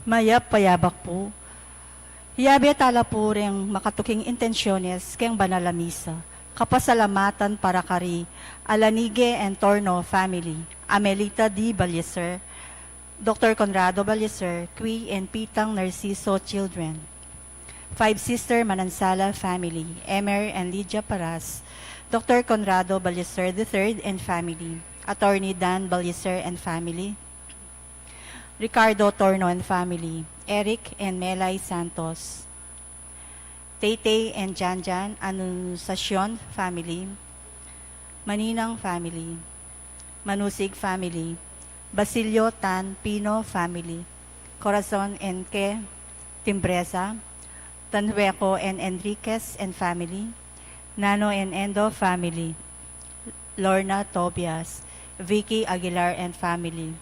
Mayap payabak po. Hiyabi tala po rin makatuking intensyones keng banala misa. Kapasalamatan para kari Alanige and Torno family. Amelita D. Balyeser, Dr. Conrado Balyeser, Cui and Pitang Narciso children. Five Sister Manansala family. Emer and Lydia Paras, Dr. Conrado Balyeser III and family. Attorney Dan Balyeser and family. Ricardo Torno and family. Eric and Melay Santos. Taytay and Janjan Anunciacion family. Maninang family. Manusig family. Basilio Tan Pino family. Corazon and Ke Timbresa. Tanhueco and Enriquez and family. Nano and Endo family. Lorna Tobias. Vicky Aguilar and family.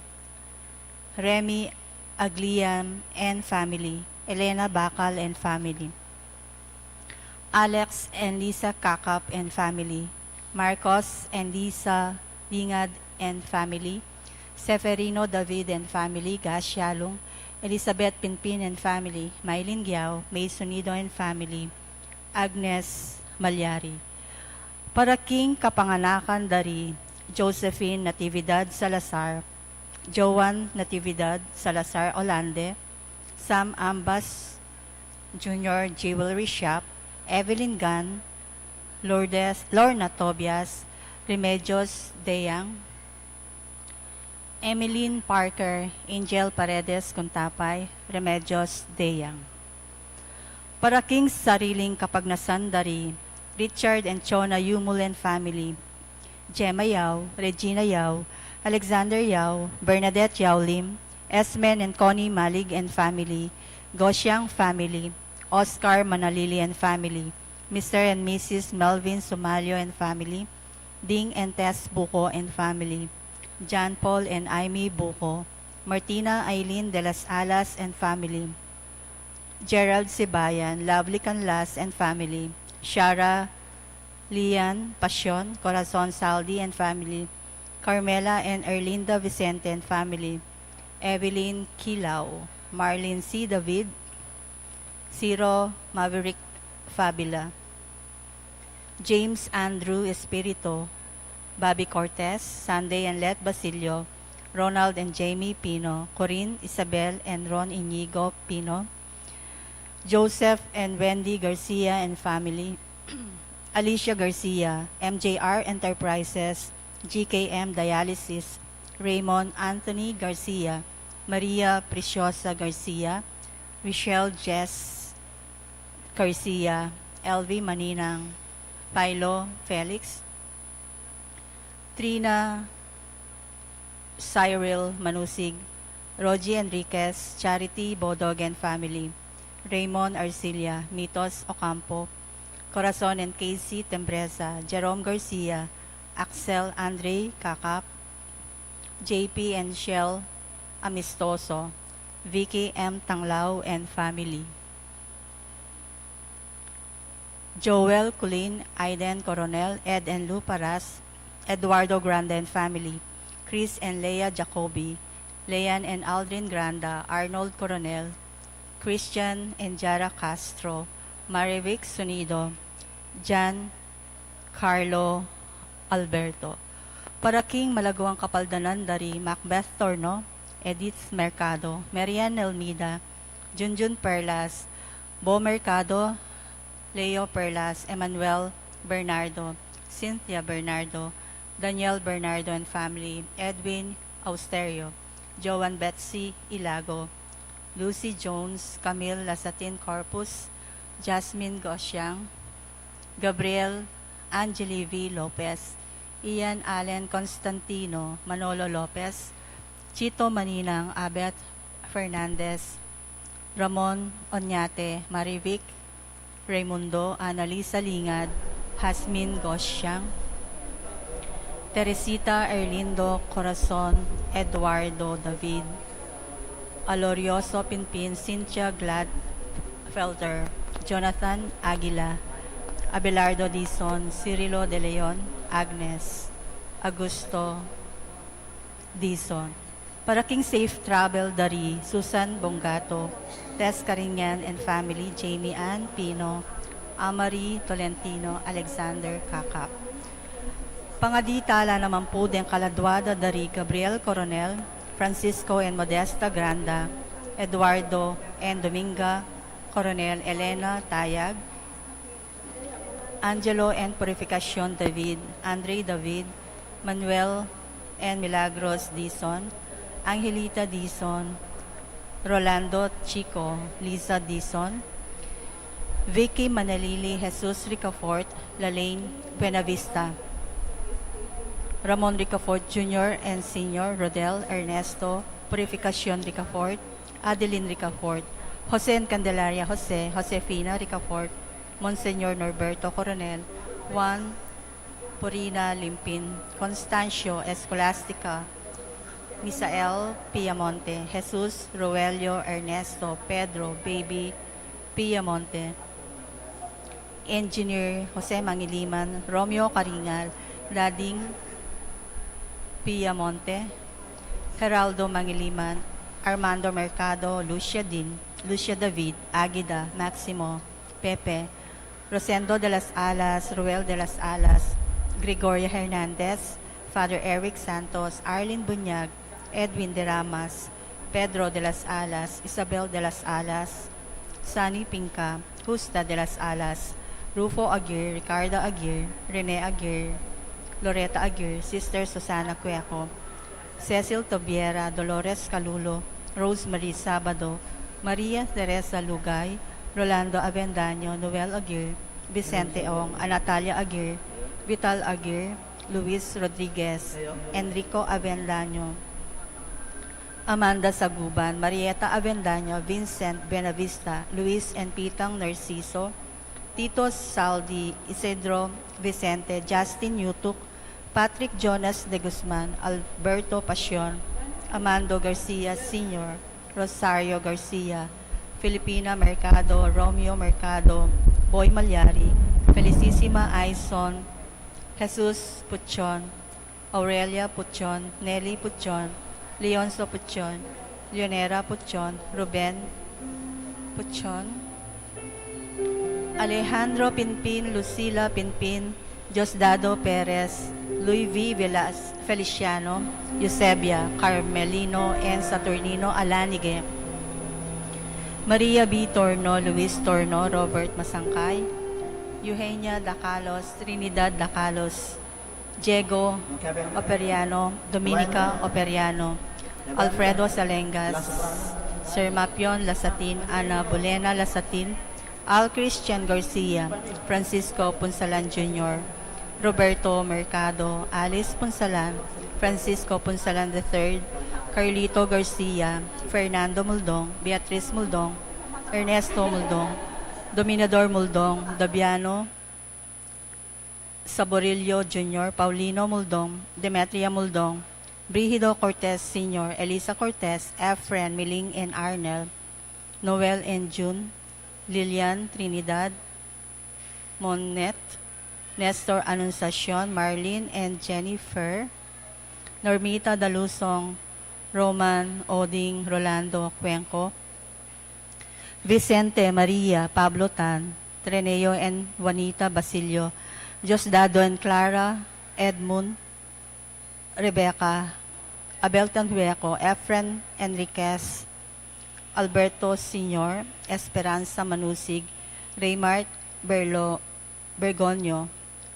Remy Agliam and family. Elena Bacal and family. Alex and Lisa Kakap and family. Marcos and Lisa Lingad and family. Seferino David and family. Gasyalong. Elizabeth Pinpin and family. Maylin Giao. May Sunido and family. Agnes Malyari. Para King Kapanganakan dari Josephine Natividad Salazar. Joan Natividad Salazar Olande, Sam Ambas Jr. Jewelry Shop, Evelyn Gan, Lorna Tobias, Remedios Deyang, Emeline Parker, Angel Paredes Contapay, Remedios Deyang. Para King Sariling Kapagnasandari, Richard and Chona Yumulen family, Gemma Yao, Regina Yao, Alexander Yao, Bernadette Yao Lim, Esmen and Connie Malig and family, Gosyang family, Oscar Manalili and family, Mr. and Mrs. Melvin Somalio and family, Ding and Tess Buko and family, John Paul and Amy Buko, Martina Eileen de las Alas and family, Gerald Sibayan, Lovely Canlas and family, Shara Lian Pasyon, Corazon Saldi and family, Carmela and Erlinda Vicente and family, Evelyn Kilao, Marlene C. David, Ciro Maverick Fabila, James Andrew Espirito, Bobby Cortez, Sunday and Let Basilio, Ronald and Jamie Pino, Corinne Isabel and Ron Inigo Pino, Joseph and Wendy Garcia and family, Alicia Garcia, MJR Enterprises, GKM Dialysis, Raymond Anthony Garcia, Maria Preciosa Garcia, Michelle Jess Garcia, LV Maninang, Pailo Felix, Trina Cyril Manusig, Rogie Enriquez, Charity Bodog and family, Raymond Arcilia, Mitos Ocampo, Corazon and Casey Tembresa, Jerome Garcia, Axel Andre Kakap, JP and Shell Amistoso, Vicky M. Tanglao and family, Joel Culin, Aiden Coronel, Ed and Lou Paras, Eduardo Grande and family, Chris and Leah Jacobi, Leanne and Aldrin Granda, Arnold Coronel, Christian and Jara Castro, Marivic Sunido, Jan Carlo Alberto. Para King Malagawang Kapaldanan dari Macbeth Torno, Edith Mercado, Marian Elmida, Junjun Perlas, Bo Mercado, Leo Perlas, Emmanuel Bernardo, Cynthia Bernardo, Daniel Bernardo and family, Edwin Austerio, Joan Betsy Ilago, Lucy Jones, Camille Lasatin Corpus, Jasmine Gosyang, Gabriel Angeli V. Lopez, Ian Allen Constantino, Manolo Lopez, Chito Maninang, Abet Fernandez, Ramon Onyate, Marivic Raimundo, Annalisa Lingad, Hasmin Gosyang, Teresita Erlindo Corazon, Eduardo David, Alorioso Pinpin, Cynthia Gladfelter, Jonathan Aguila, Abelardo Dizon, Cirilo De Leon, Agnes, Augusto Dizon. Para King Safe Travel Dari, Susan Bongato, Tess Caringan and family, Jamie Ann Pino, Amari Tolentino, Alexander Kakap. Pangaditala naman po din kaladwada dari Gabriel Coronel, Francisco and Modesta Granda, Eduardo and Dominga Coronel, Elena Tayag, Angelo and Purificacion David, Andre David, Manuel and Milagros Dizon, Angelita Dizon, Rolando Chico, Lisa Dizon, Vicky Manalili, Jesus Ricafort, Lalaine Buenavista, Ramon Ricafort Jr. and Sr., Rodel Ernesto, Purificacion Ricafort, Adeline Ricafort, Jose Candelaria Jose, Josefina Ricafort, Monseñor Norberto Coronel, Juan Purina Limpin, Constancio Escolastica, Misael Piamonte, Jesus Roelio Ernesto, Pedro Baby Piamonte, Engineer Jose Mangiliman, Romeo Caringal, Lading Piamonte, Geraldo Mangiliman, Armando Mercado, Lucia David, Aguida, Maximo, Pepe, Rosendo de las Alas, Ruel de las Alas, Gregoria Hernandez, Father Eric Santos, Arlene Bunyag, Edwin de Ramas, Pedro de las Alas, Isabel de las Alas, Sunny Pinca, Justa de las Alas, Rufo Aguirre, Ricardo Aguirre, Rene Aguirre, Loretta Aguirre, Sister Susana Cueco, Cecil Tobiera, Dolores Calulo, Rosemary Sabado, Maria Teresa Lugay, Rolando Avendaño, Noel Aguirre, Vicente Ong, Natalia Aguirre, Vital Aguirre, Luis Rodriguez, Enrico Avendaño, Amanda Saguban, Marieta Avendaño, Vincent Benavista, Luis and Pitang Narciso, Tito Saldi, Isidro Vicente, Justin Yutuk, Patrick Jonas de Guzman, Alberto Pasion, Amando Garcia Sr., Rosario Garcia, Filipina Mercado, Romeo Mercado, Boy Malyari, Felicissima Aison, Jesus Puchon, Aurelia Puchon, Nelly Puchon, Leonzo Puchon, Leonera Puchon, Ruben Puchon, Alejandro Pinpin, Lucila Pinpin, Diosdado Perez, Luis V. Velas Feliciano, Eusebia Carmelino, and Saturnino Alanige, Maria B. Torno, Luis Torno, Robert Masangkay, Eugenia Dacalos, Trinidad Dacalos, Diego Operiano, Dominica Operiano, Alfredo Salengas, Sir Mapion Lasatin, Ana Bolena Lasatin, Al Christian Garcia, Francisco Punsalan Jr., Roberto Mercado, Alice Punsalan, Francisco Punsalan III, Carlito Garcia, Fernando Muldong, Beatriz Muldong, Ernesto Muldong, Dominador Muldong, Dabiano Saborillo Jr., Paulino Muldong, Demetria Muldong, Brigido Cortez Sr., Elisa Cortez, Efren Miling and Arnel, Noel and June, Lilian Trinidad, Monet, Nestor Anunciacion, Marlene and Jennifer, Normita Dalusong, Roman Oding, Rolando Cuenco, Vicente Maria, Pablo Tan, Treneo and Juanita Basilio, Diosdado and Clara, Edmund, Rebecca, Abel Tanhueco, Efren Enriquez, Alberto Sr., Esperanza Manusig, Raymart Bergonio,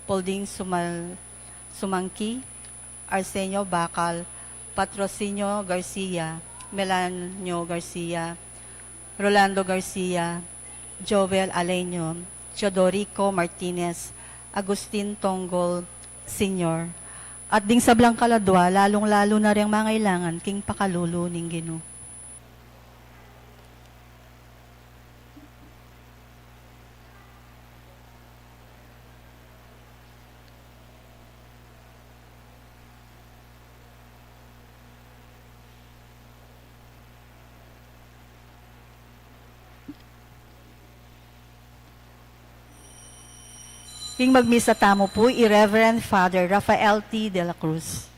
Polding Sumangki, Arsenio Bacal, Patrocinio Garcia, Melanio Garcia, Rolando Garcia, Jovel Aleño, Teodorico Martinez, Agustin Tonggol Sr. At ding sablang kaladwa, lalong-lalo na rin mangailangan king pakalulo ning Ginoo. King magmisa tamo po, Reverend Father Rafael T. de la Cruz.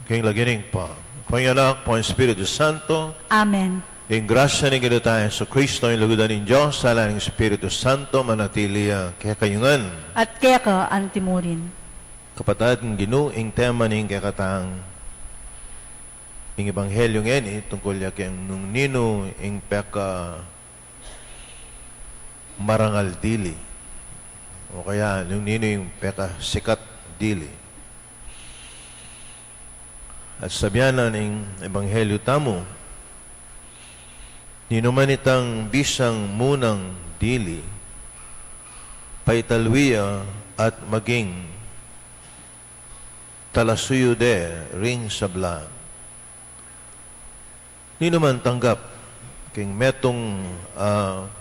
King lagining pa. Panganak po ang Espiritu Santo. Amen. Yung grasya ni Gino tayo sa Kristo, yung lugudan ng Diyos, sala ng Espiritu Santo, manatili kaya kayungan. At kaya ka antimurin. Kapatid, ng Gino, yung tema ng kakatang yung Ebanghelyo ngayon, tungkol yung nung nino, yung peka marangal dili. O kaya, nung nino yung peka sikat dili. At sabihan na ng Ebanghelyo tamo, ninuman itang bisang munang dili, paitalwiya at maging talasuyo de ring sabla. Ninuman tanggap king metong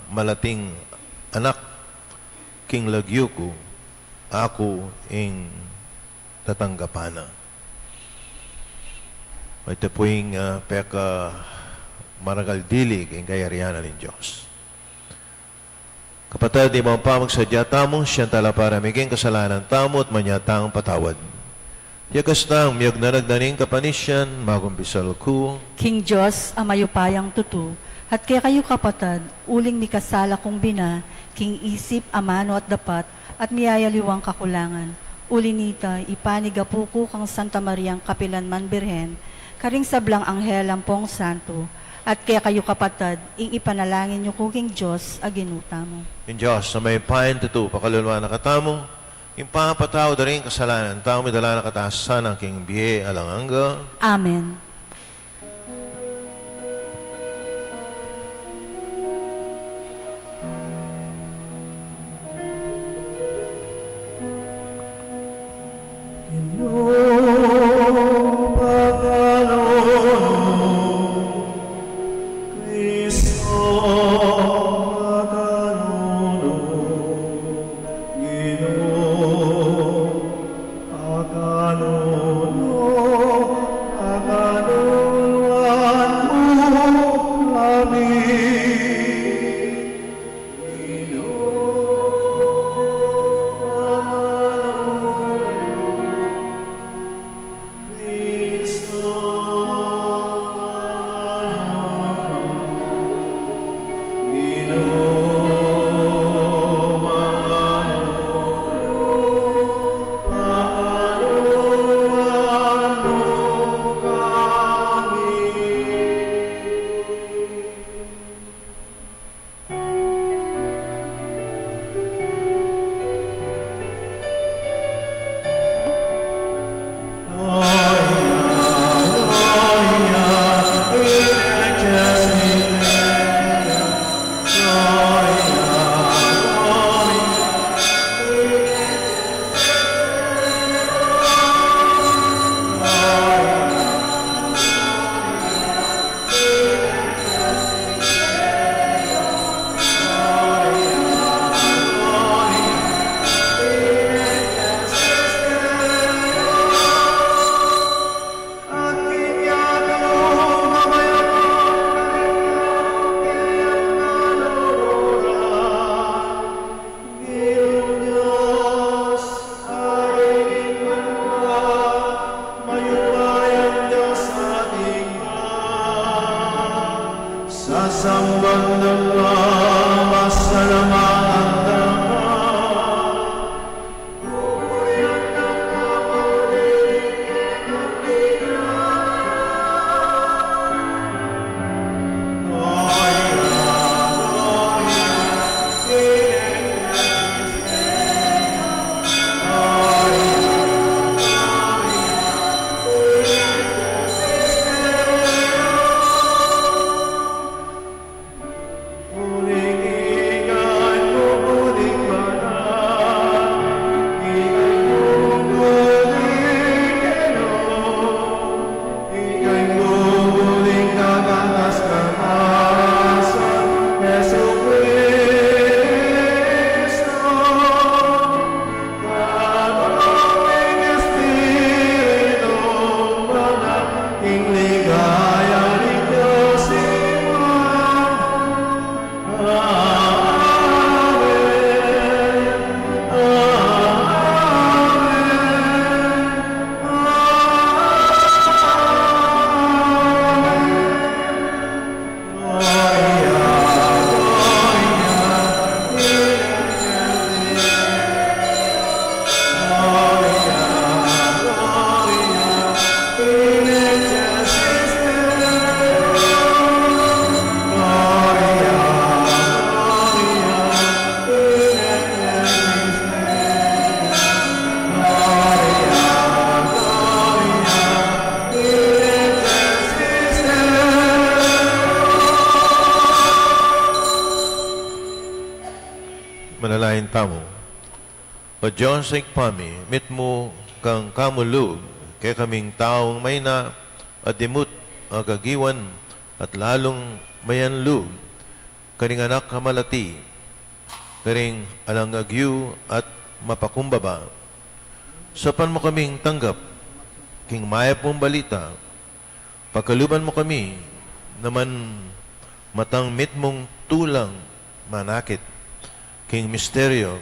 malating anak king lagyuko, ako ing tatanggapana. Ito po yung peka marangal dili king kayarianan ng Diyos. Kapatid, di mo pa magsadya tamong siyang tala para miging kasalanan tamo at manyatang patawad. Yakas nang miyag na nagdaning kapanisyan, magumpisal ko. King Diyos, amayupayang tutu, at kaya kayo kapatad, uling mi kasala kong bina, king isip, amano at dapat, at miyayaliwang kakulangan. Ulinita, ipanigapuko kang Santa Mariang Kapilanman Birhen, karing sablang anghel ampong santo, at kaya kayo kapatad, ing ipanalangin nyo kuking Diyos, aginuta mo. In Diyos, sa may pahin tutu, pakalulwa na katamo, yung pangapataw na rin kasalanan, tao may dala na kataasan ang king biye alanganga. Amen. Agano, O Diyos ay pami, mit mo kang kamulog, kaya kaming taong may na at dimut agagiwan at lalong mayanlug, karing anak kamalati, karing alang agyu at mapakumbaba. Sapan mo kaming tanggap, king maya pong balita, pagkaluban mo kami, naman matang mit mong tulang manakit, king misteryo,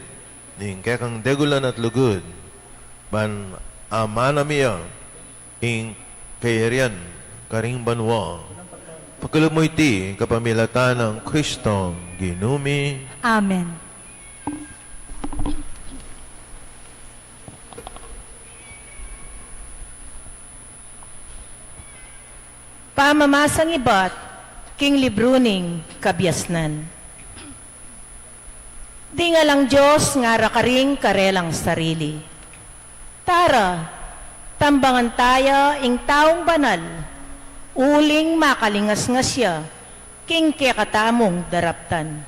ning kekang degulan at lugod, ban amanamiya, ing kayarian, karing banwa. Pagkalub mo iti, kapamilatan ng Kristo, ginumi. Amen. Pamamasang ibat, king libruning kabyasnan. Di nga lang Diyos nga rakaring karelang sarili. Tara, tambangan tayo ing taong banal, uling makalingas nga siya, king kekatamong daraptan.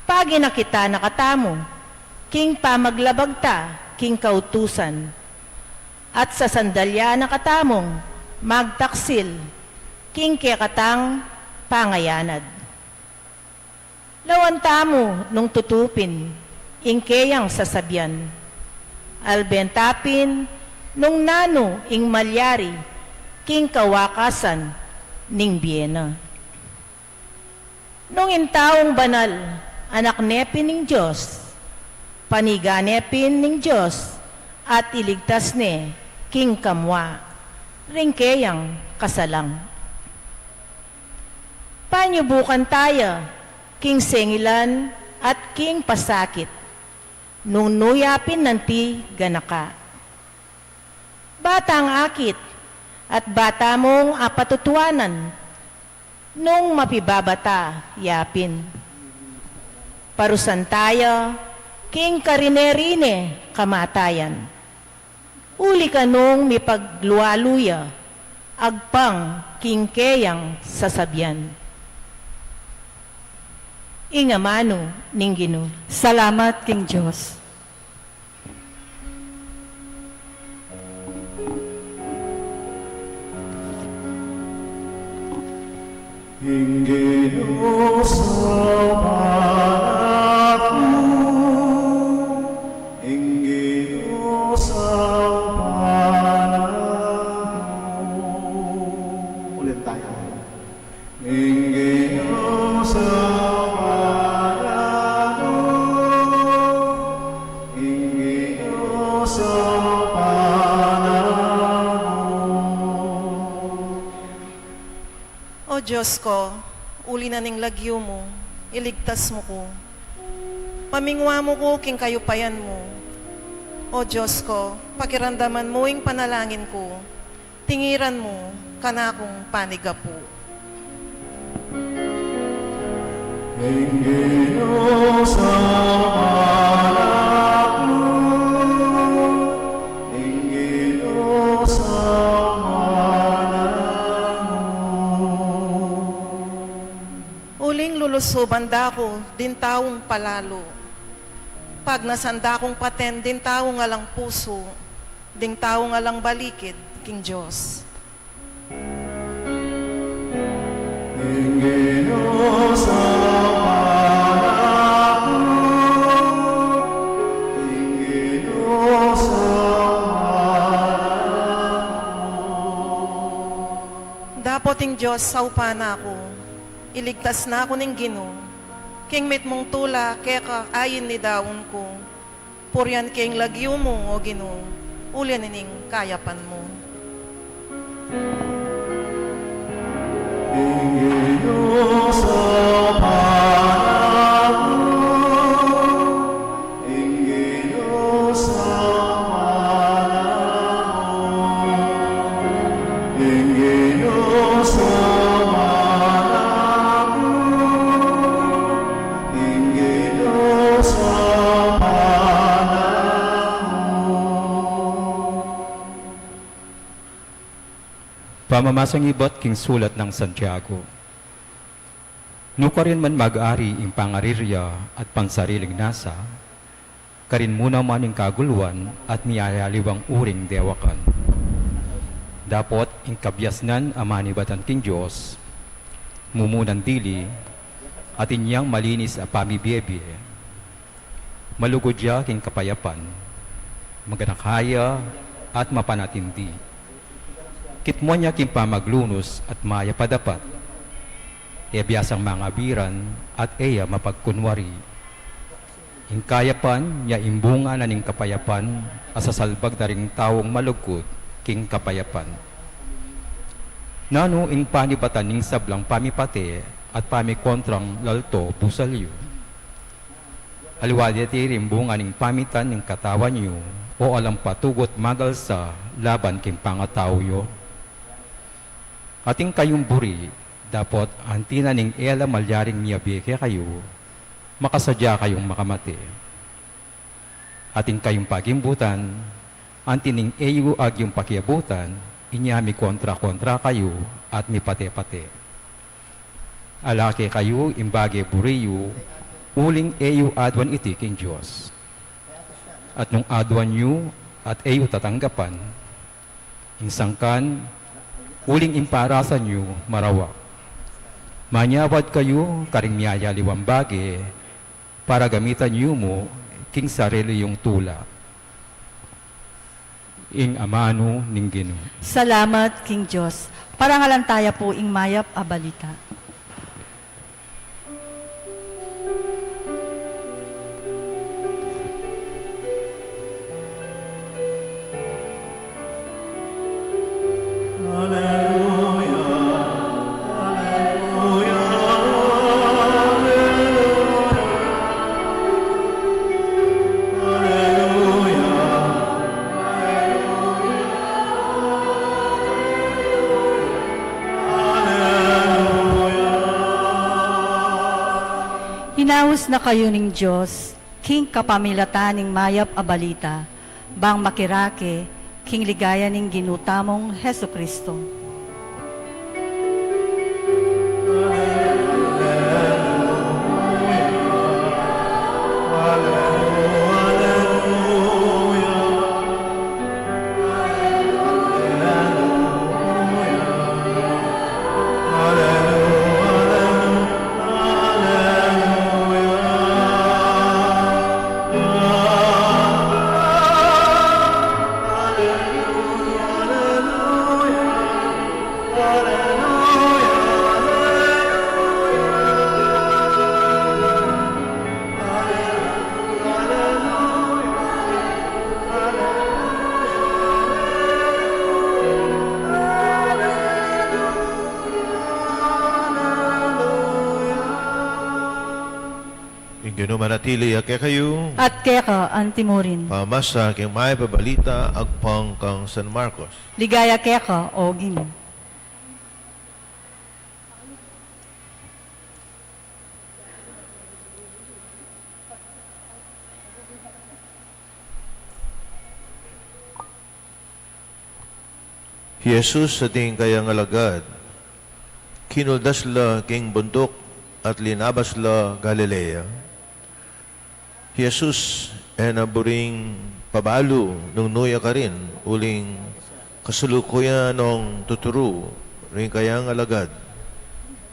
Pagi na kita nakatamo, king pamaglabagta, king kautusan, at sa sandalya nakatamong, magtaksil, king kekatang pangayanad. Lawan tamo nung tutupin, ingkeyang sasabyan. Albentapin, nung nano ing malyari, king kawakasan, ning biyena. Nung intaong banal, anak nepin ning Diyos, paniganepin ning Diyos, at iligtas ne, king kamwa, ringkeyang kasalang. Panyubukan tayo, king sengilan at king pasakit, nung nuyapin nanti ganaka. Bata ang akit, at bata mong apatutuanan, nung mapibabata yapin. Parusan tayo, king karinerine kamatayan. Uli ka nung mipaglualuya, agpang king keyang sasabyan. Ingamano ning Ginoo. Salamat, King Diyos. Ingino sa panaku, Ingino sa panaku. Ulit tayo. Ingino sa panaku, Ingino sa panaku. O Diyos ko, uli na ning lagyo mo, iligtas mo ko. Pamingwa mo ko king kayupayan mo. O Diyos ko, pakiramdaman mo ing panalangin ko. Tingiran mo, kanakong panigapo. Ingino sa panaku, Ingino sa Uling lulusuban dako, din taong palalo. Pag nasanda kong paten, din taong alang puso, din taong alang balikid, King Diyos. Ingino sa panaku, Ingino sa Dapat ing Diyos, saupa na ako. Iligtas na ako ning Ginoo. King mit mong tula, kaya ka ayin ni daon ko. Puryan king lagyo mo, o Ginoo. Ulyan nining kayapan mo. Ingino sa panaku, Ingino sa panaku, Ingino sa panaku, Ingino sa Pamamasang ibot king sulat ng Santiago. Nuka rin man mag-ari ing pangarirya at pansariling nasa, karin muna man yung kaguluan at niyayaliwang uring dewakan. Dapot ing kabyasnan amanibatan king Diyos, mumunan dili, at inyang malinis a pamibiyebye. Malugod ya king kapayapan, maganakaya at mapanatindi. Kitmo niya king pamaglunos at maya padapat, biyasang mga biran at eya mapagkunwari. Ing kayapan niya imbunga na ning kapayapan asasalbag na ring taong malugod king kapayapan. Nano ing panibatan ning sablang pamipate at pamikontrang lalto pusalyo. Aliwaditi rimbunga ning pamitan ning katawan niyo o alam patugot magalsa laban king pangatao yo. Ating kayong buri, dapat antina ning ela malyaring miyabike kayo, makasadya kayong makamate. Ating kayong pagimbutan, antining eyo ag yung pakiabutan, inyami kontra-kontra kayo at mipate-pate. Alake kayo imbage buriyo, uling eyo adwan iti king Diyos. At nung adwan nyo at eyo tatanggapan, insangkan, uling imparasan nyo marawak. Manyawad kayo karing miyaya liwambage para gamitan nyo mo king sarili yung tula. Ing amano ning Ginoo. Salamat, King Diyos. Parangalan tayo po ing mayap a balita. Hinaus na kayo ning Diyos, king kapamilatan ning mayap a balita, bang makirake, king ligaya ning ginutamong Heso Kristo. Ingino manatili ake kayo, At keka antimurin. pamasa king may babalita agpang kang San Marcos. Ligaya keka o Ginoo. Jesus sa ting kayang alagad, kinuldas la king bundok at linabas la Galilea. Jesus ay naburing pabalo nung nuya ka rin, uling kasulukuyan nung tuturo, rin kayang alagad.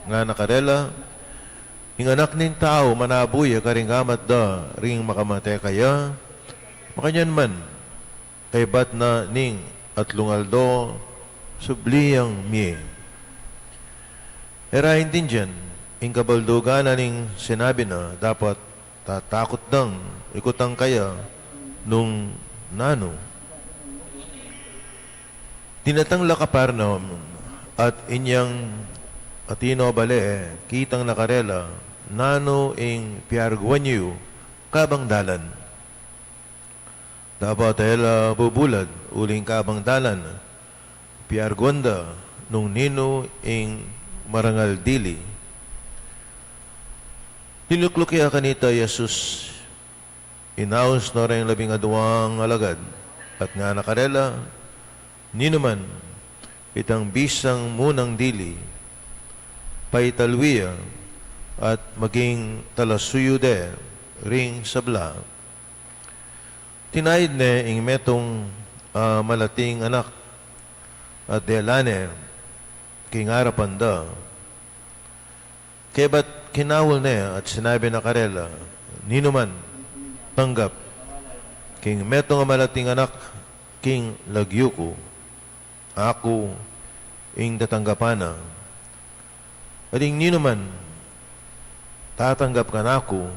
Nga nakarela, yung anak ning tao manabuya ka rin gamat da, ring makamate kaya, makanyan man, kay bat na ning at lungaldo, subliyang miye. Erahin din dyan, ing kabaldugan na ning sinabi na dapat tatakot dang ikutang kaya nung nano. Tinatang la Kaparnaum at inyang atino bale, kitang nakarela, nano ing piarguanyo kabang dalan. Dapat ela bubulad uling kabang dalan, piarguanda nung nino ing marangal dili. Niluklukya kanita Jesus, inaos na rin 12 alagad, at nga nakarela, ninuman, itang bisang munang dili, paitalwiya, at maging talasuyo de, ring sabla. tinaid ne ing metong malating anak at delane king arapanda. Kaya ba't kinawal ne at sinabi na karela, ninuman tanggap king metong malating anak king lagyuko, ako ing tatanggapana. At ing ninuman tatanggap ka na ako,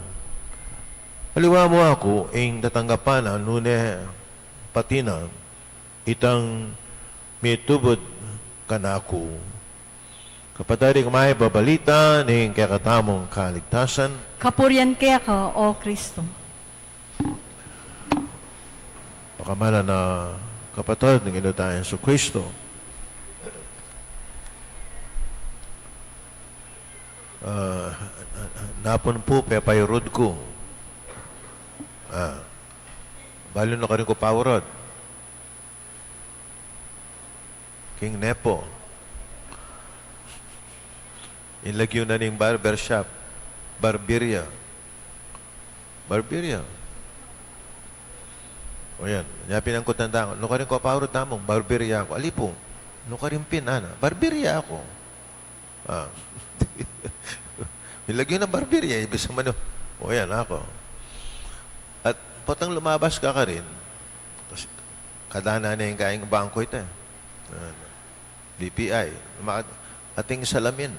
haliwa mo ako ing tatanggapana nune patina itang mitubod ka na ako. Kapatid, may babalita ng kakatamong kaligtasan. Kapurian kaya ka, O Kristo. Pakamala na kapatid ng inutayan sa Kristo. Napon po pepayrod ko. Balo na ka rin ko pawarod. King Nepo. Inlagyo na ning barbershop. Barberia. Barberia. O yan. Yapin ang kutanda ko. No ka rin ko pawarod tamong. Barberia ako. Alipo. No ka rin pinana. Barberia ako. Nilagyan ng barberia, ibig sabihin, o yan ako. At patang lumabas ka rin, kasi kadana na yung kaing bangko ito. BPI, ating salamin.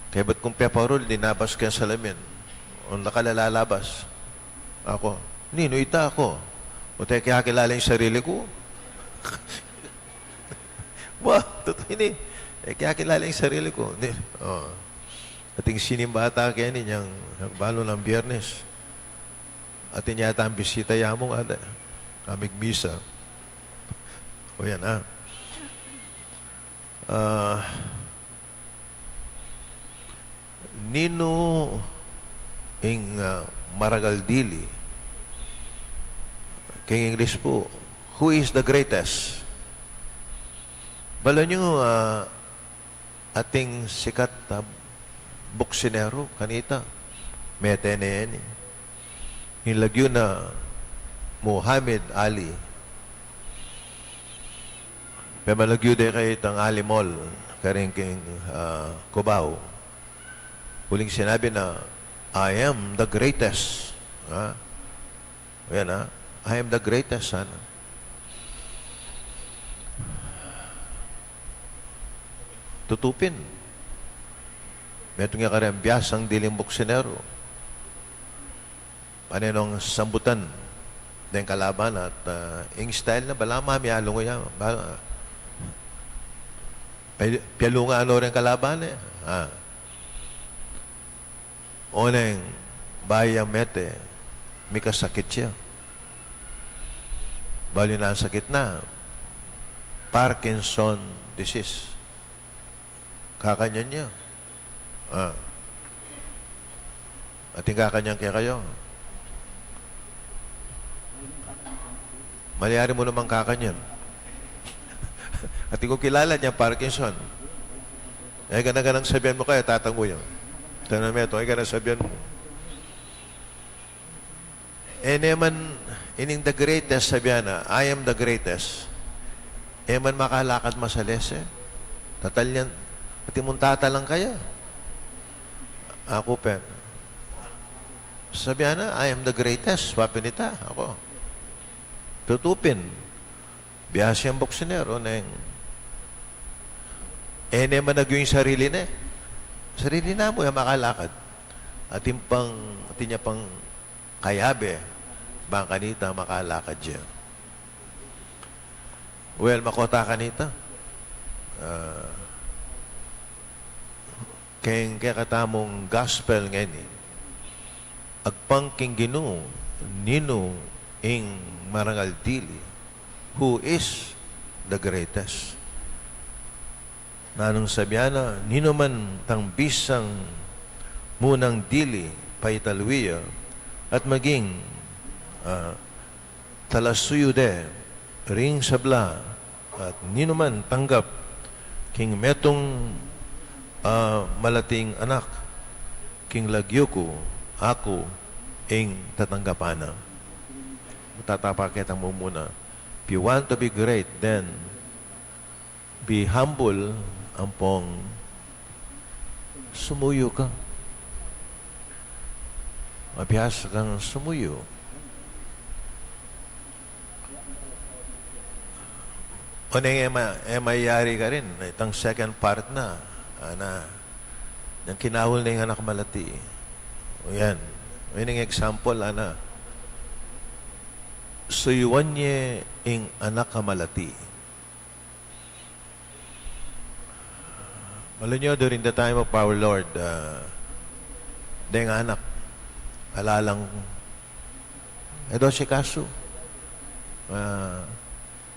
Kaya ba't kung peparol, dinabas ka yung salamin? O nakalalalabas? Ako, nino, ita ako. O tayo kaya kilala yung sarili ko? Wow, totoo hindi. Kaya kilala yung sarili ko. Ating sinimbata kaya ninyang balo ng Biyernes. Atin yata ang bisita yamong ada. Amig misa. O yan Nino ing Maragaldili. King English po. Who is the greatest? Bala nyo ating sikat buksinero kanita metene nilagyo na Muhammad Ali pemalagyo de kay itang Ali Mall karing king Cubao huling sinabi na I am the greatest ayan I am the greatest sana. Tutupin meto nga karang biyasang diling buksinero. Paninong sambutan den kalaban at ing style na bala mami along ya. Pialunga ano rin kalaban Oneng bayang mete may kasakit siya. Bali na ang sakit na Parkinson disease. Kakanyan niya. At kanyang kaya kayo. Malayari mo namang kakanyan. At kung kilala niya Parkinson, ay ganang sabihan mo kaya, tatang mo yun. Tanong mo ito, ay ganang sabihan mo. Naman, ining the greatest, sabihan na, I am the greatest. Man makalakad masalese. Tatal yan. At imong tatalang kaya. Ako, pen. Sabihan na, I am the greatest. Wapinita, ako. Tutupin. Biyas yung buksinero na yung naman yung sarili na. Sarili na mo yung makalakad. At niya pang kayabe, bang kanita makalakad siya. Well, makota kanita. Kaya katamong gospel ngayon agpangking Ginoo nino ing Maragaldili who is the greatest. Nanong sabiana nino man tang bisang munang dili paitalwiya at maging talasuyo de ring sabla at nino man tanggap king metong malating anak king lagyuko ako ing tatanggapana. tatapakita mo muna. If you want to be great, then be humble, ampong sumuyo ka. Mabihas kang sumuyo. O mayayari ka rin. Itang second part na. Yung kinahol na yung anak malati. O yan. May nang example, suyuan niya yung anak malati. Malo nyo, during the time of our Lord, dahil anak, alalang, ito si Kaso.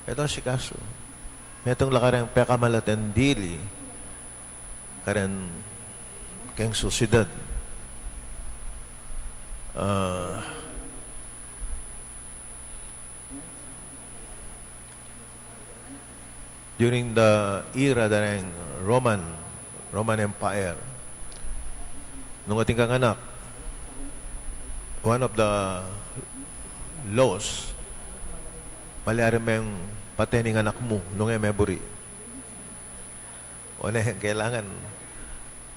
Ito si Kaso. Itong lakarang pekamalatan dili, karen keng susidad. During the era ng Roman Empire, nung ating kanganak, one of the laws, malyari mo yung patening anak mo nung emeburi. O na kailangan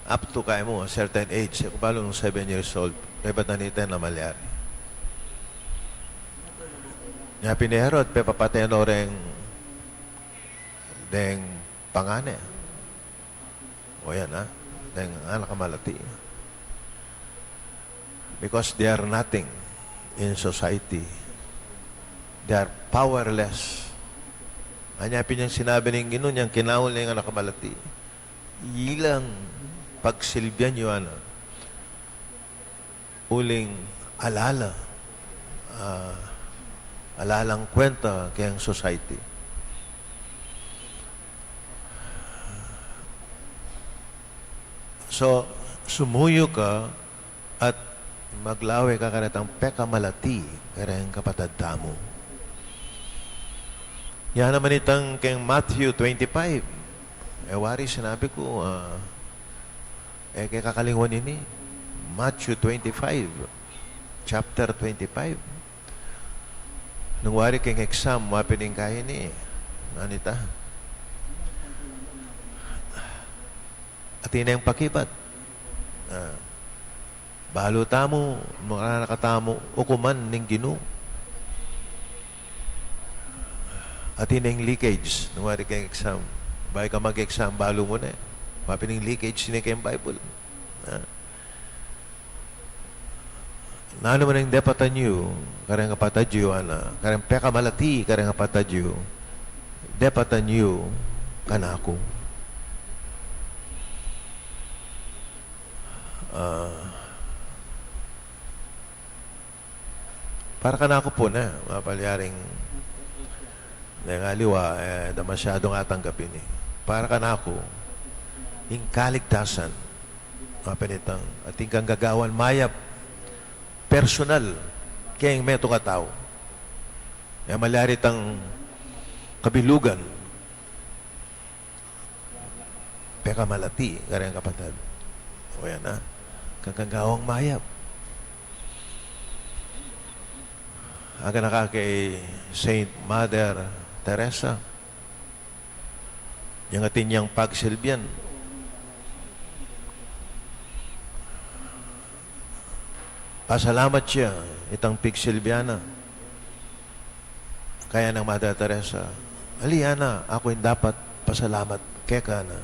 up to kaya mo, a certain age, kung palo nung 7 years old, may patanitin na malyari. Nga pinero at pepapatayan o rin deng pangane. O yan, deng anak malati. Because they are nothing in society. They are powerless. Anyapin niyang sinabi ng Ginoo niyang kinahol na yung anak malati. Ilang pagsilbihan niyo, uling alala. Alalang kwenta kayang society. So, sumuyo ka at maglawe ka kanatang pekamalati karang kapatad tamo. Yan naman itang kay Matthew 25. Wari sinabi ko, kay kakalingon ini. Matthew 25, chapter 25. Nung wari kay exam, mapining kaya ni. Nanita. At ina yung pakibat. Balo tamo, mga nakatamo, ukuman ng Ginoo. At ina yung leakage. Nung wari kay exam, bahay ka mag-exam, balo mo na. Mapining leakage, sini kayong Bible. Na naman ang depatan nyo, karang kapatad nyo, karang pekamalati, karang kapatad nyo, depatan nyo, kanako. Para kanako po na, mga palyaring nangaliwa, na masyadong atanggapin eh. Para kanako, yung kaligtasan, mga pinitang, at kang gagawan mayap, personal, kaya yung meto katao. Kaya malyarit ang kabilugan, peka malati, karang kapatid. O yan kagagawang mayap. Aga na kay Saint Mother Teresa, yung atin niyang pagsilbian. Pasalamat siya, itang pigsilbiana. Kaya ng Mother Teresa, Aliana, ako yung dapat pasalamat keka na.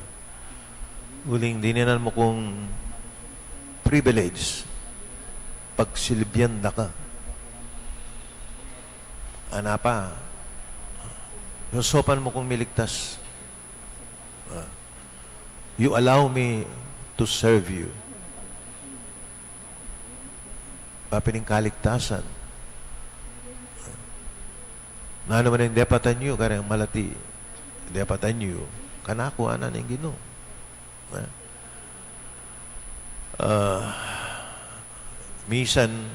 Uling dininan mo kung privilege, pagsilbian na ka. Anapa, sopan mo kung miligtas. You allow me to serve you. Papining kaligtasan. Na naman yung depatan nyo, karang malati. Depatan nyo, kanako, anan yung Ginoo. Misan,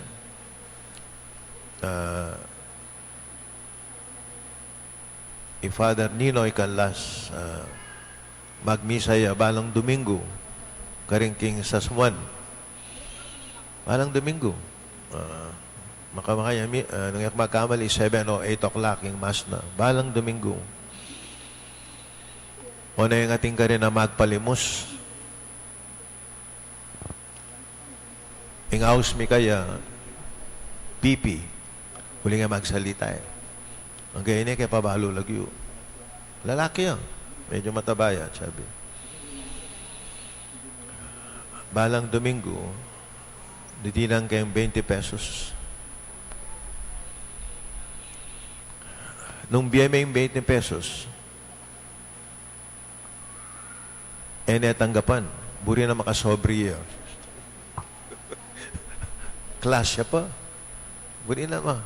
Father Ninoy Canlas, magmisaya balang Domingo, karing king Sasmuan. Balang Domingo. Makamakaya, nung magkamali, 7 o 8 o'clock yung mas na. Balang Domingo. O na yung ating ka rin na magpalimos. Ing house mi kaya, pipi. Huli nga magsalita eh. Ang ganyan kaya pabalo lagyo. Lalaki yan. Medyo matabaya, sabi. Balang Domingo, ditinang kayong 20 pesos. Nung biyeme yung 20 pesos, netanggapan. Buri na makasobri yan. Class siya pa. Buri na ma.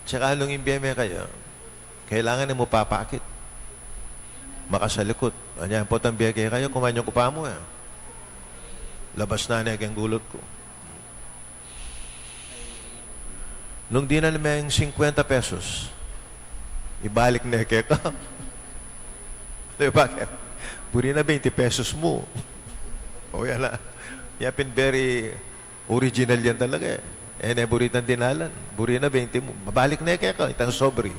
Tsaka nung yung biyeme kayo, kailangan mo papakit. Makasalikot. Anyan po ang biyeme kayo, kumain yung kupa mo. Labas na na yung gulot ko. Nung di na naman yung 50 pesos, ibalik na yung ka. Di ba? Buri na 20 pesos mo. O yan na. Yapin very original yan talaga eh. Buri ng dinalan. Buri na 20 mo. Mabalik na yung ka. Itang sobri.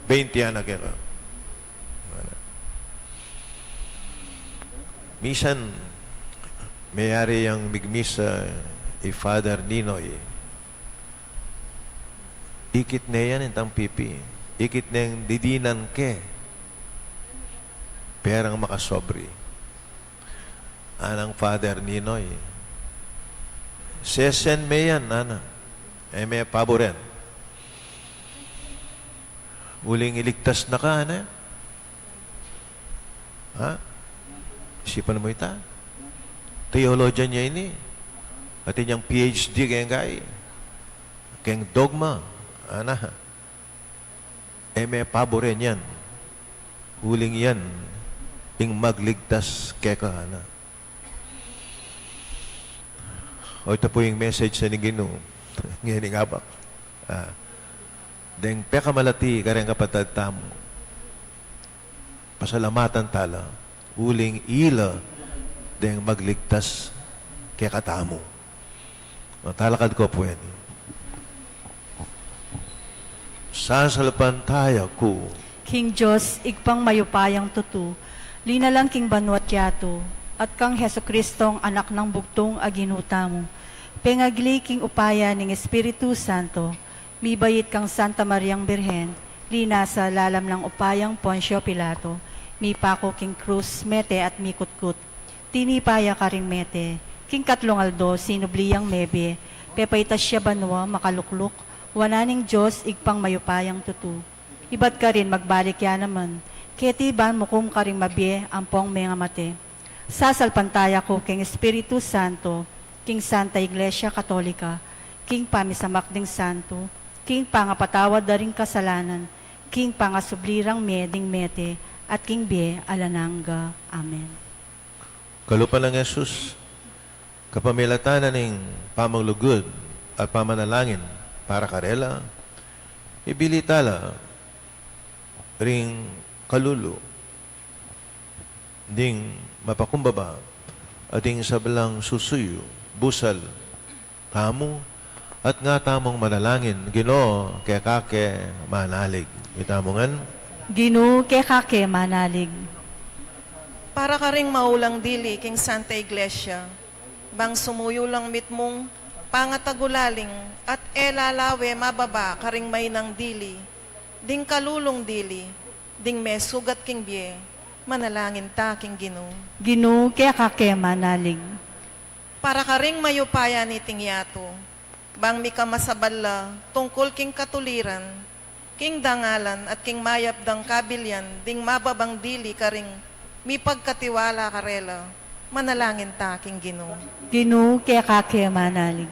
20 yan na ka. Misan, mayari yung migmisa Father Ninoy. Ikit na yan itang pipi. Ikit na yung didinan ke. Perang makasobri. Anang Father Ninoy. Sesen me yan, ana. May paboren. Muling iligtas na ka, ana. Ha? Isipan mo ita. Theologian niya ini. At inyang PhD kayang gay. Kayang dogma. Ana. May paboren yan. Huling yan. Ing magligtas kaya ana. O ito po yung message sa Nigino. Ngayon nga ba? Deng peka malati kareng kapatid tamo. Pasalamatan tala. Huling ila deng magligtas kaya katamo. Talakad ko po yan. Sasalapan tayo ko. King Diyos, igpang mayupayang tutu, linalang king banwat yato, at kang Heso Kristong anak ng bugtong aginuta mo. Pengagli king upaya ning Espiritu Santo, mibayit kang Santa Mariang Birhen, lina sa lalam ng upayang Poncio Pilato, mi pako king Cruz, mete at mikutkut. Tinipaya ka ring mete, king Katlong Aldo, sinubliyang mebe, pepaitas siya banwa, makalukluk, wananing Diyos, igpang mayupayang tutu. Iba't ka rin magbalik ya naman, ketiban mukum ka rin mabye ang pong mga mate. Sasalpantaya ko king Espiritu Santo, king Santa Iglesia Katolika, king pamisamak ding santo, king pangapatawad da ring kasalanan, king pangasublirang meding mete, at king bie alananga. Amen. Kalupan ng Jesus, kapamilatanan ng pamaglugod at pamanalangin para karela, ibilitala ring kalulu, ding mapakumbaba, at ding sabalang susuyo, busal, tamo, at nga tamong manalangin, Ginoo, kaya kake manalig. Itamongan, Ginu kake manalig. Para ka ring maulang dili, king Santa Iglesia, bang sumuyo lang mitmong pangatagulaling at elalawe mababa ka ring may ng dili, ding kalulong dili, ding may sugat king bie, manalangin ta king Ginoo. Ginu kake manalig. Para ka ring mayupaya ni Tingyato, bang mika masabala tungkol king katuliran, king dangalan at king mayap dang kabilyan, ding mababang dili ka ring mi pagkatiwala karela, manalangin ta king Ginoo. Ginu kake manalig.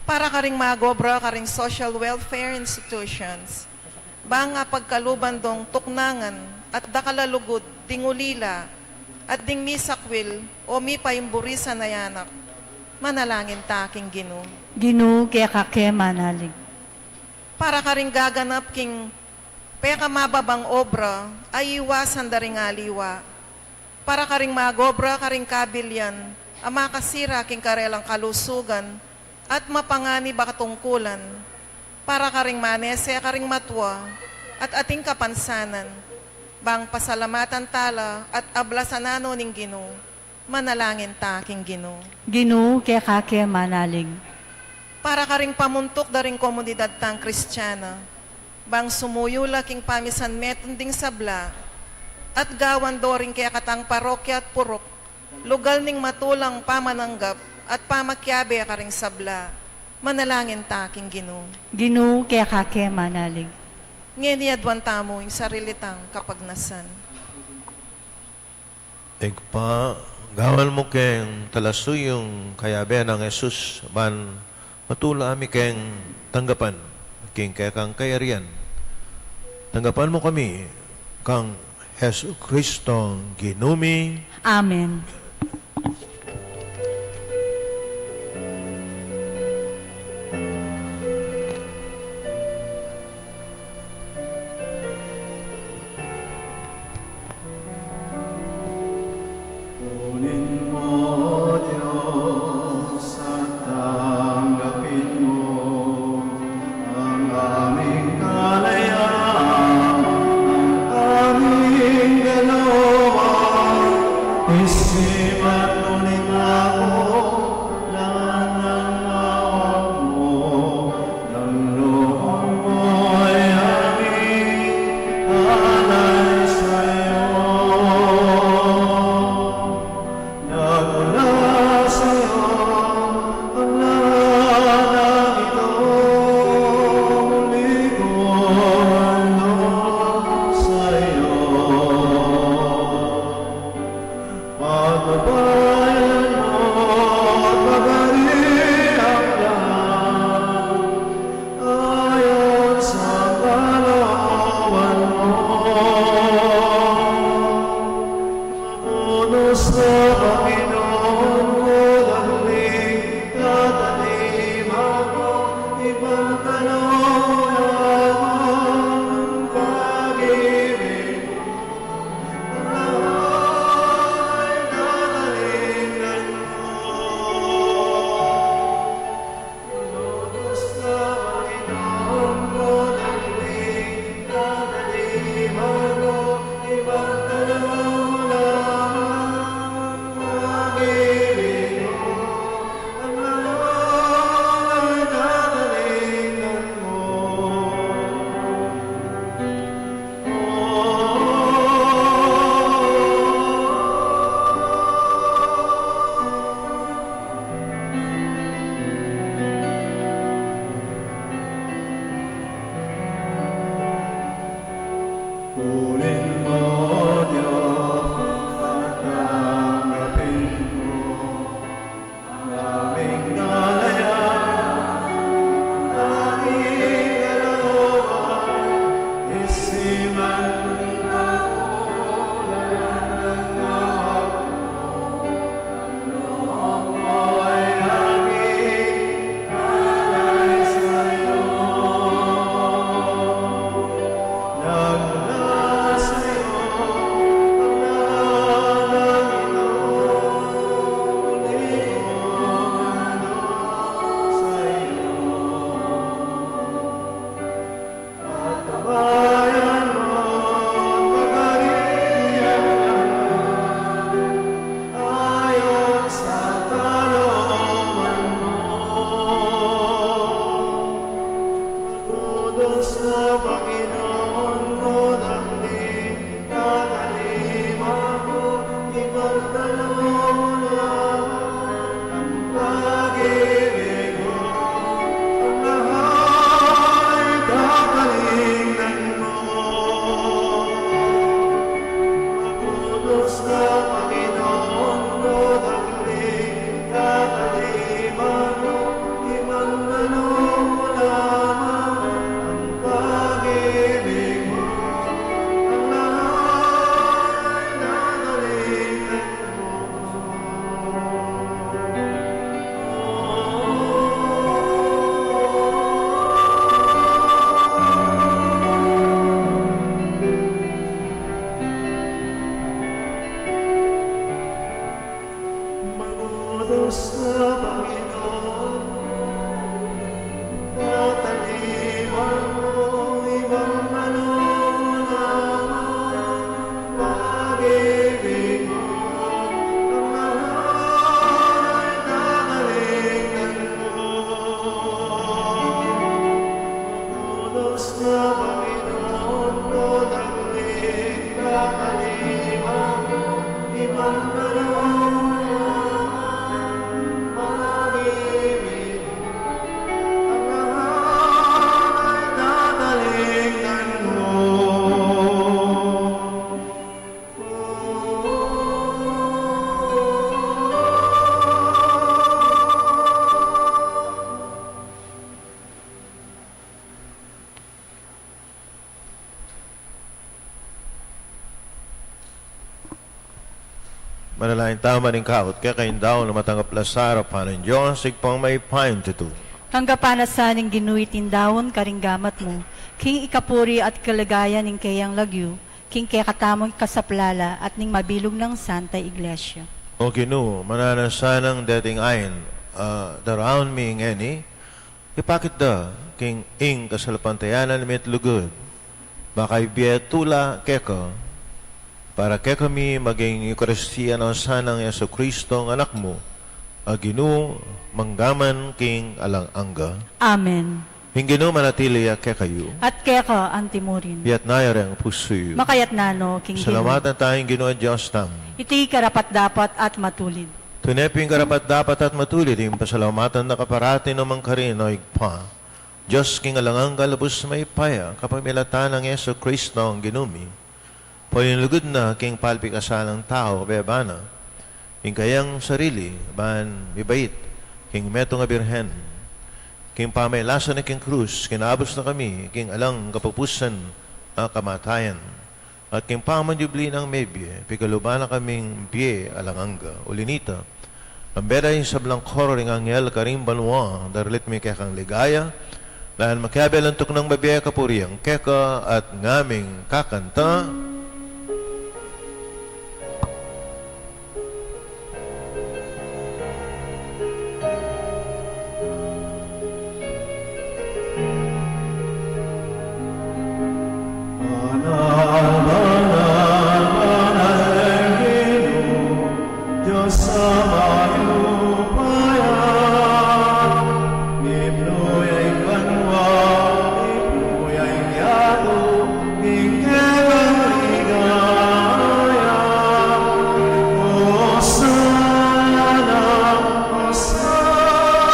Para ka ring magobra ka ring social welfare institutions, bang nga pagkaluban dong tuknangan at dakalalugod, ding ulila, at ding misakwil o mi paimburi sa nayanak, manalangin ta king Ginoo. Ginu kake manalig. Para ka ring gaganap king peka mababang obra ay iwasan da ring aliwa. Para ka ring magobra ka ring kabilyan, ang makasira king karelang kalusugan at mapangani ba katungkulan, para karing manese, karing matwa, at ating kapansanan, bang pasalamatan tala at ablasanano ning Ginoo, manalangin ta king Ginoo. Ginoo kaya kake manalig. Para karing pamuntok daring komunidad tang Kristiyana, bang sumuyo laking pamisan meton ding sabla, at gawan doring kaya katang parokya at purok, lugal ning matulang pamananggap at pamakyabe karing sabla, manalangin ta king Ginoo. Ginoo kaya kake manalig. Ngeniadwan tamo yung sarili tang kapagnasan. Igpa, gawan mo keng talasoy yung kayabe ng Jesus ban matula ami keng tanggapan king kaya kang kayarian. Tanggapan mo kami kang Hesus Kristo ginumi. Amen. Kunin mo, Diyos, at tanggapin mo ang aming kalayaan, ang aming galawan. Isipan mo ning ako, lahat ng awag mo, ng loob mo'y aming alay sa'yo. Nagmula sa'yo ang lahat ng ito, muli kong loob sa'yo. Pagbabayan mo at pagarihan lahat, ayon sa kalooban mo. Unos na Panginoon ko daling tataliman ko, ibang tanong lamang ang pag-ibig mo. Ang lahat ay dadalingan mo. Unos na Panginoon ko daling tataliman ko, ibang tanong lamang ang pag-ibig mo. Ang lahat ay dadalingan mo. Kunin mo, Diyos, at tanggapin mo ang aming kalayaan, ang aming kalooban. Isipan mo ako, lahat ng awag mo, ang loob mo'y aming alay sa'yo. Nagmula sa'yo ang lahat ng ito, muli kong loob sa'yo. At kabayan mo at pagarihan lahat, ayon sa kalooban mo. Unos na Panginoon ko daling tataliman ko, ibang tanong lamang ang pag-ibig mo. Ang lahat ay dadalingan manalain tama ng kaot, kaya kain daw na matanggap lasara pa ng Diyos, sigpang may pain tito. Tanggapana sa ning ginuitin dawon karinggamat mo, king ikapuri at kalagayan ning kayang lagyu, king kaya katamong kasaplala at ning mabilog ng Santa Iglesia. O Ginoo, mananasanang dating ayin, daraon mi ngeni, ipakit da, king ing kasalapantayanan met lugod, bakay bietula keka, para kaya kami maging Eucharistia ng sanang Yeso Kristo ang anak mo, Ginoo, manggaman king alang angga, Amen. Hinggino manatili kaya kayo, At kaya ka antimurin. biat nayarang pusoyo. Makayat nano, king Salamatan tayong Ginoo Diyos tam. Iti karapat dapat at matulid. Tuneping karapat dapat at matulid, yung pasalamatan na kaparati ng mangkarino igpa. Diyos king alangang galabos may paya, kapamilatan ng Yeso Kristo ang ginumi. Palinlugod na king palpi kasalang tao, bebana. King kayang sarili, ban bibait, king meto nga birhen. King pamaylasan na king krus, kinabos na kami, king alang kapupusan ang kamatayan. At king pamanjubli ng mebye, pikaluba na kaming biye alanganga, ulinita. Ang beday sa blangkoro ring anghel karing banwa, daralit mi kekang ligaya, dahil makiabelantok ng babiya kapuriyang keka at ngaming kakanta, Diyos sa mayupayan, ibnuyay kanwa, ibnuyay yato, ingkewang ligaya. Hosana, Hosana,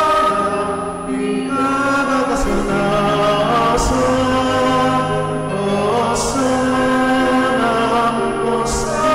ingkagagasanasan. Hosana, Hosana,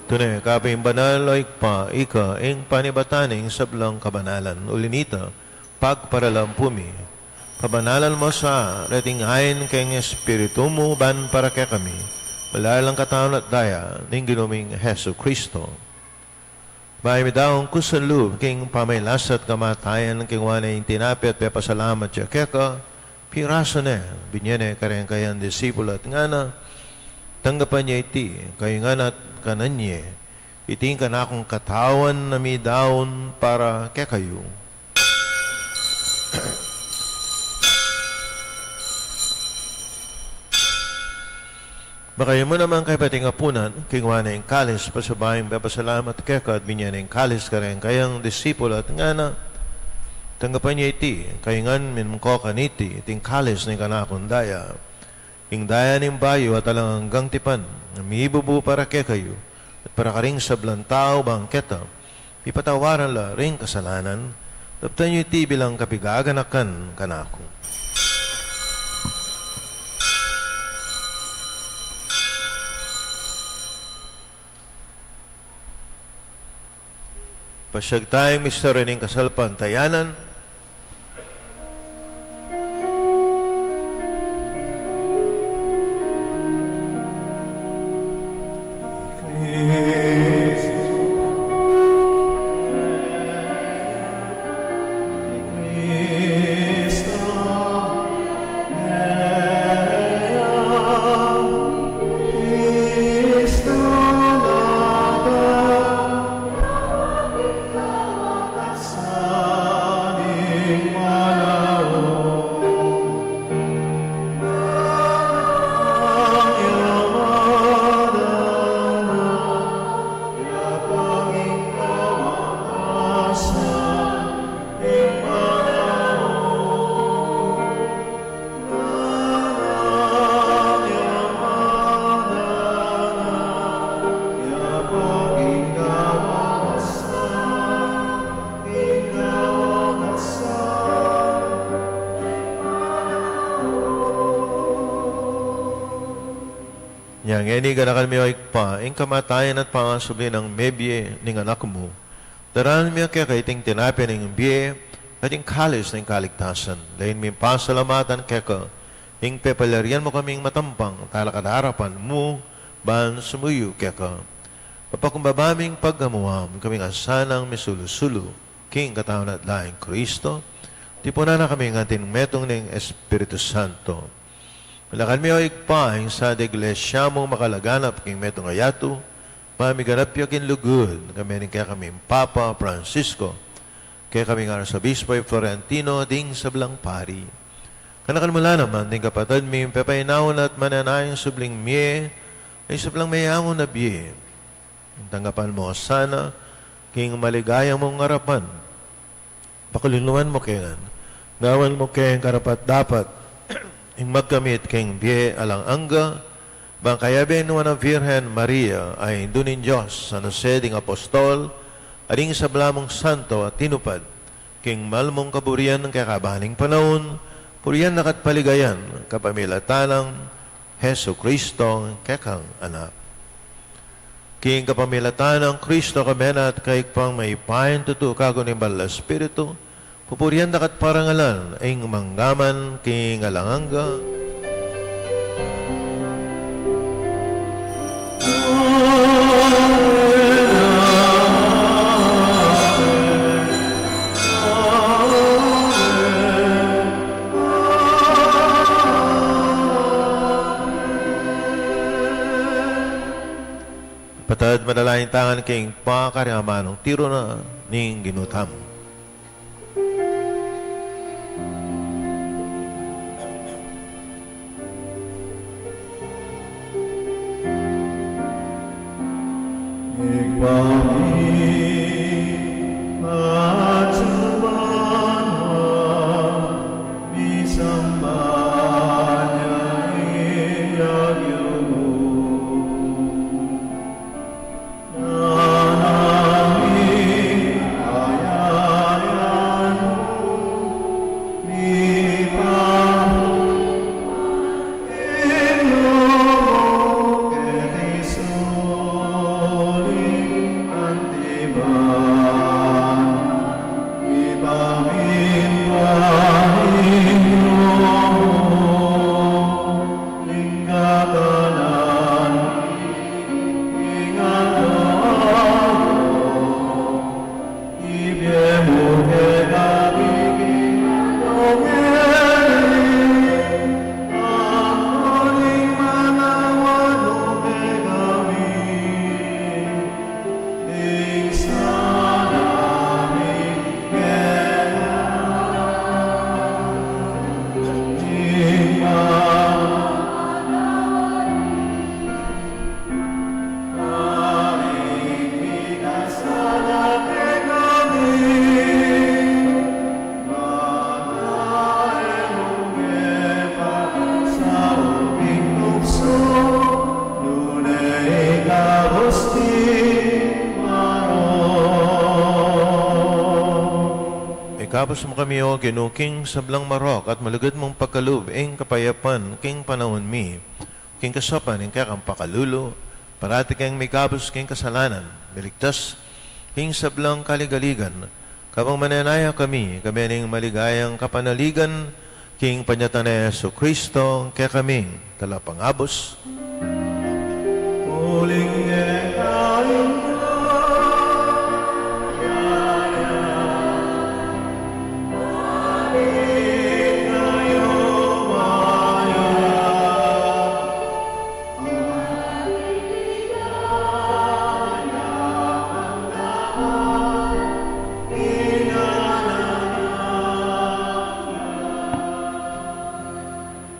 tunay kaping banal o ikpa, ika, ing panibataning sablang kabanalan, ulinita, pagparalampumi. Kabanalan mo sa rating ayin keng Espiritu mo, ban para kaya kami, malalang katawan at daya, ning ginuming Heso Kristo. Bahay mi daong kusalub, king pamaylasat kamatayan, king wanay tinapit, pepasalamat siya keka, piraso na, binyene kareng kayan disipulo at ngana, tanggapan niya iti, kayo nga nat kananye, iting ka na akong katawan na mi daon para kaya kayo. Bakayo mo naman kay pating apunan, kingwa na yung kalis, pasabayang papasalamat keka at binyan yung kalis ka rin kayang disipulo at nga na, tanggapan niya iti, kayingan minmko kaniti, iting kalis ni kanakong daya, ing daya ning bayo at alang hanggang tipan, miibubu para kaya kayo, at para karing sablang tao bangketa, ipatawaran la ring kasalanan, taptan niyo iti bilang kapigaganakan kanako. Pasyag tayong misteryo ng kasalpantayanan, Sa Kaya ngeni ganakan mi oik pa, ing kamatayan at pangasubli ng mebye ning anak mo. Daran mi kaya kaiting tinapi ng biye, at ing kalis ng kaligtasan. Lain mi pasalamatan kaya ka, ing pepalarian mo kaming matampang, talakadarapan mo, ban sumuyo kaya ka. Papakumbabaming paggamuam, kaming asanang misulusulo, king katawan at laing Kristo, tipuna na kaming ating metong ng Espiritu Santo. Malakan mi oik pa, ing sa iglesia mong makalaganap, king metong ayato, pamiganap yakin lugod, kami rin kaya kaming Papa Francisco, kaya kami nga sa Bispo Florentino, ding sablang pari. Kanakan mula naman, ding kapatid mi, pepainawon at mananayang subling miye, ay sablang mayangon na biye. Tanggapan mo sana, king maligaya mong ngarapan. Pakululuan mo kailan, gawan mo kayang karapat dapat, ing magkamit king biye alang angga, bang kaya benuan ng Virgen Maria ay dunin Diyos sa naseding apostol, ading sablamong santo at tinupad, king malmong kaburian ng kakabahaning panahon, puriyan nakatpaligayan, kapamilatanang Heso Kristo, kekang anak. King kapamilatan ng Kristo kamena at kaik pang may pahin tutu kago ng Bala Espiritu, pupuriyan nakat parangalan, ing manggaman king alanganga, patad madalaing tangan king pakarihamanong tiro na ning ginutam. Ikapos mo kami o ginuking sablang marok at malugod mong pagkalub, ing kapayapan, king panahon mi, king kasopan, ing kakang pakalulo, parati kang may kapos king kasalanan, miligtas, king sablang kaligaligan, kapang mananaya kami ning maligayang kapanaligan, king panyatan na Yesu Kristo, kaya kaming talapangabos, Huling ekaling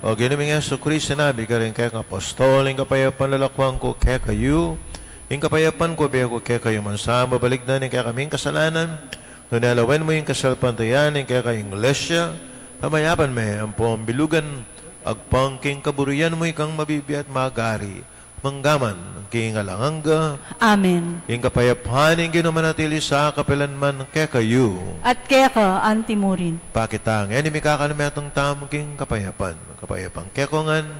o ginaming Yesu Kristo sinabi ka rin kaya apostol, ing kapayapan lalakwang ko kaya kayo, ing kapayapan ko biya ko kaya kayo mansama, balik na ning kaya kaming kasalanan, nunalawan mo yung kasalpantayan, ing kaya kayong lesya, pamayapan may ang bilugan, agpangking kaburian mo ikang mabibiyat magari, manggaman, king alanganga, Amen. ing kapayapan, ing ginumanatili sa kapilanman kaya kayo, At kaya ka, antimurin. pakitang, yan imi kakanametong tamking kapayapan, kapayapang kekongan,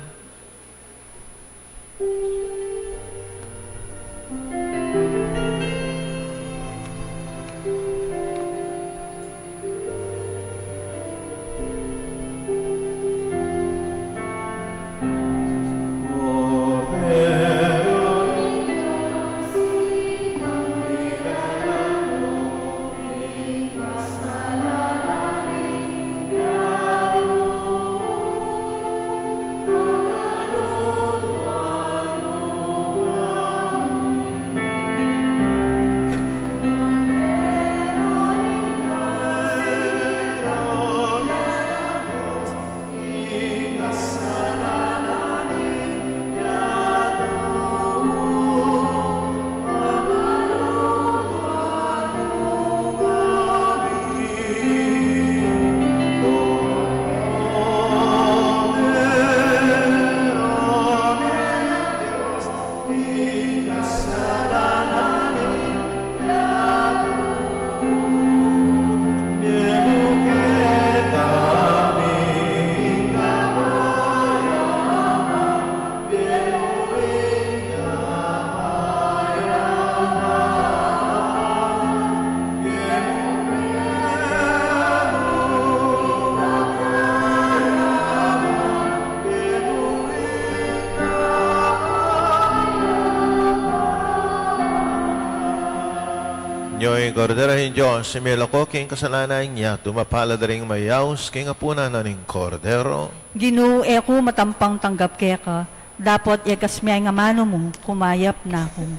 Nyo'y korderahin Diyos, si Melako king kasalanan niya, tumapalad ring mayaws king apuna na ning kordero. Ginoo ko matampang tanggap keka, dapat yagas miyay nga mano mo, kumayap na ako.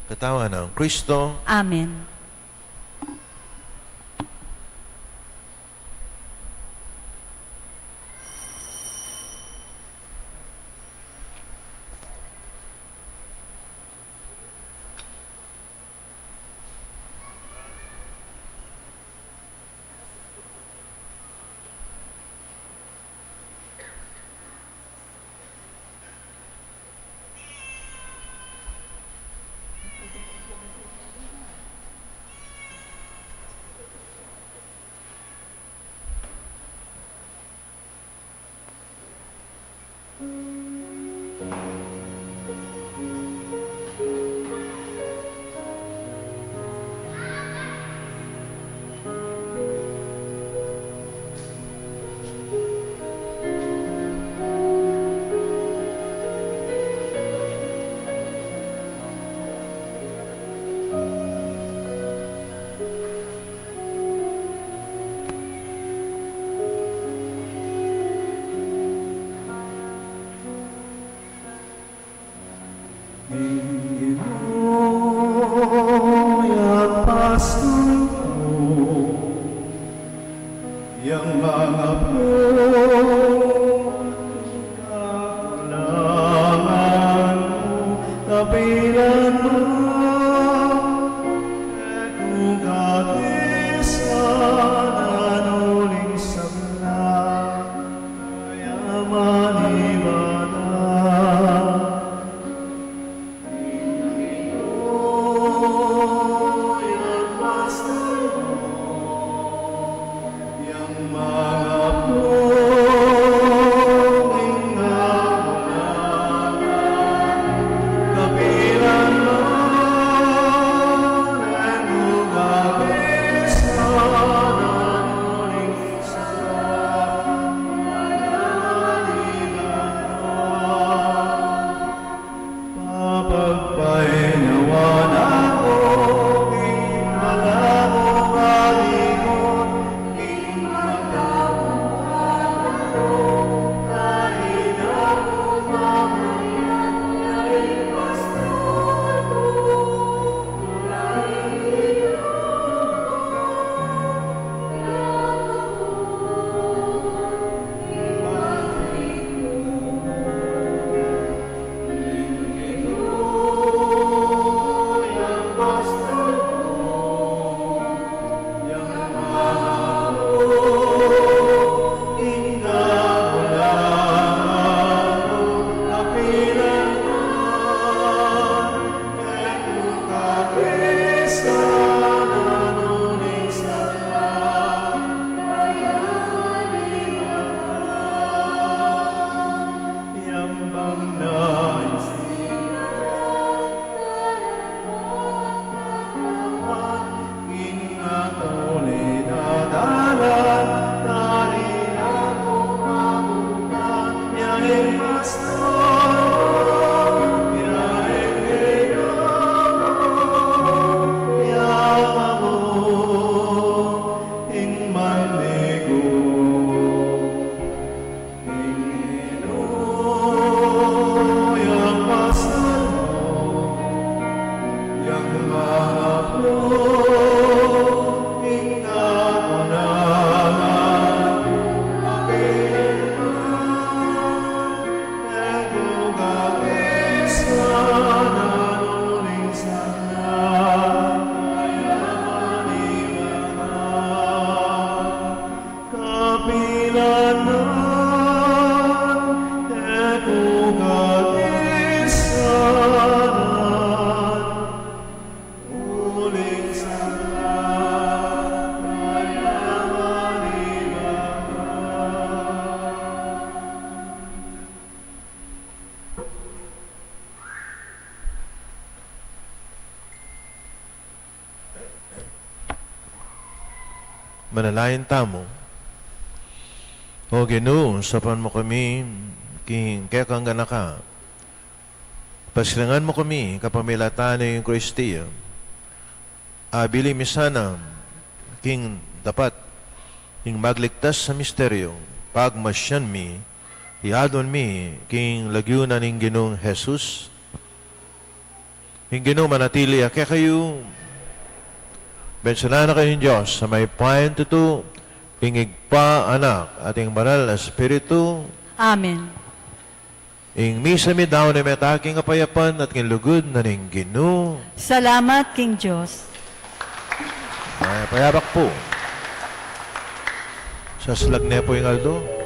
Katawan ng Kristo, Amen. yang mga kakulangan mo, kapilan mo, kung katisan uling samla, kaya maniwala. Yang mga manalayin tamo. O Ginoo, sapan mo kami, king kaya kang ganaka. Pasilangan mo kami, kapamilatan ng Kristiya. Abili mi sana, king dapat, king magligtas sa misteryo, pagmasyan mi, iadon mi, king lagyunan ng Ginoong Jesus. King Ginoo, manatili, kaya kayo, bensalan na kayong Diyos, sa may payan tuto, pingig pa anak, ating banal na Espiritu, Amen. ing misa mi daw na may taking kapayapan at kinlugod na ning Ginoo. Salamat, King Diyos. Ay, payabak po. Sa slag po yung Aldo.